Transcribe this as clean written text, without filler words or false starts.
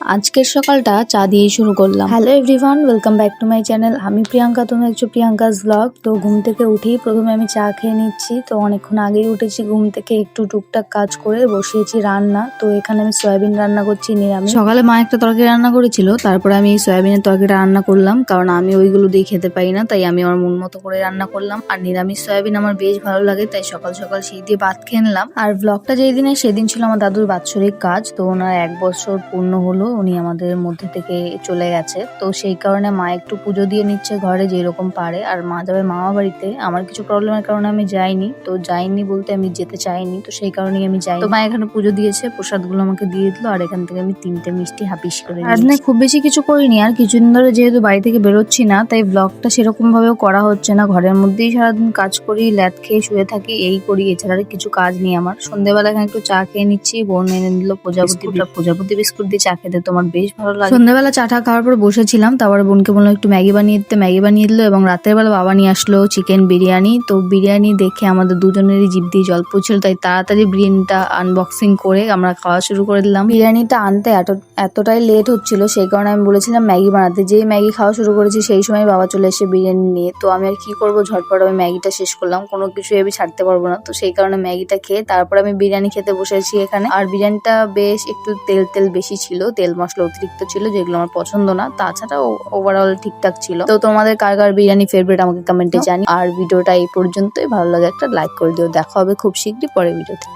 আজকের সকালটা চা দিয়েই শুরু করলাম। Hello everyone, welcome back to my channel. আমি প্রিয়াঙ্কা, তুমি দেখছো প্রিয়াঙ্কাস ব্লগ। তো ঘুম থেকে উঠেই প্রথমে আমি চা খেয়ে নিচ্ছি। তো অনেকক্ষণ আগেই উঠেছি ঘুম থেকে, একটু টুকটাক কাজ করে বসিয়েছি রান্না। তো এখানে আমি সয়াবিন রান্না করছি নিরামিষ। সকালে মা একটা তরকারি রান্না করেছিল, তারপরে আমি এই সয়াবিনের তরকারিটা রান্না করলাম, কারণ আমি ওইগুলো দিয়ে খেতে পারি না, তাই আমি আমার মন মতো করে রান্না করলাম। আর নিরামিষ সয়াবিন আমার বেশ ভালো লাগে, তাই সকাল সকাল সেই দিয়ে ভাত খেয়ে নিলাম। আর ব্লগটা যেই দিনে সেদিন ছিল আমার দাদুর বাৎসরিক কাজ। তো ওনার 1 বছর পূর্ণ হলো, উনি আমাদের মধ্যে থেকে চলে গেছে। তো সেই কারণে মা একটু পুজো দিয়ে নিচ্ছে ঘরে যেরকম পারে। আর মা যাবে মামা বাড়িতে, আমার কিছু প্রবলেমের কারণে আমি যাইনি। তো যাইনি বলতে আমি যেতে চাইনি, তো সেই কারণেই আমি যাই। তো মা এখানে পুজো দিয়েছে, প্রসাদগুলো আমাকে দিয়ে দিল। আর এখান থেকে আমি 3টে মিষ্টি হাপিস করে নিয়েছি। খুব বেশি কিছু করিনি, আর কিছুদিন ধরে যেহেতু বাড়ি থেকে বেরোচ্ছি না, তাই ব্লগটা সেরকম ভাবেও করা হচ্ছে না। ঘরের মধ্যেই সারাদিন কাজ করি, ল্যাদ খেয়ে শুয়ে থাকি, এই করি। এছাড়া কিছু কাজ নেই আমার। সন্ধ্যেবেলা এখানে একটু চা খেয়ে নিচ্ছি। বোন এনে দিল প্রজাপতি বিস্কুট দিয়ে চা খেতে তোমার বেশ ভালো লাগে। সন্ধ্যাবেলা চাটা খাওয়ার পর বসেছিলাম, তারপরে বোনকে বললাম একটু ম্যাগি বানিয়ে দিতে, ম্যাগি বানিয়ে দিল। এবং রাতের বেলা বাবা নিয়ে আসলো চিকেন বিরিয়ানি। তো বিরিয়ানি দেখে আমাদের দুজনেরই জিভ দিয়ে জল পড়ছিল, তাই তাড়াতাড়ি বিরিয়ানিটা আনবক্সিং করে আমরা খাওয়া শুরু করে দিলাম। বিরিয়ানিটা আনতে এতটাই লেট হচ্ছিল, সেই কারণে আমি বলেছিলাম ম্যাগি বানাতে। যেই ম্যাগি খাওয়া শুরু করেছি সেই সময় বাবা চলে এসে বিরিয়ানি নিয়ে। তো আমি আর কি করবো, ঝটপট আমি ম্যাগিটা শেষ করলাম, কোনো কিছু আমি ছাড়তে পারবো না। তো সেই কারণে ম্যাগিটা খেয়ে তারপর আমি বিরিয়ানি খেতে বসেছি এখানে। আর বিরিয়ানিটা বেশ একটু তেল বেশি ছিল, তেল মশলা অতিরিক্ত ছিল, যেগুলো আমার পছন্দ না। তাছাড়া ওভারঅল ঠিকঠাক ছিল। তো তোমাদের কার কার বিরিয়ানি ফেভারিট আমাকে কমেন্টে জানি। আর ভিডিওটা এই পর্যন্তই। ভালো লাগে একটা লাইক করে দিও। দেখা হবে খুব শীঘ্রই পরের ভিডিওতে।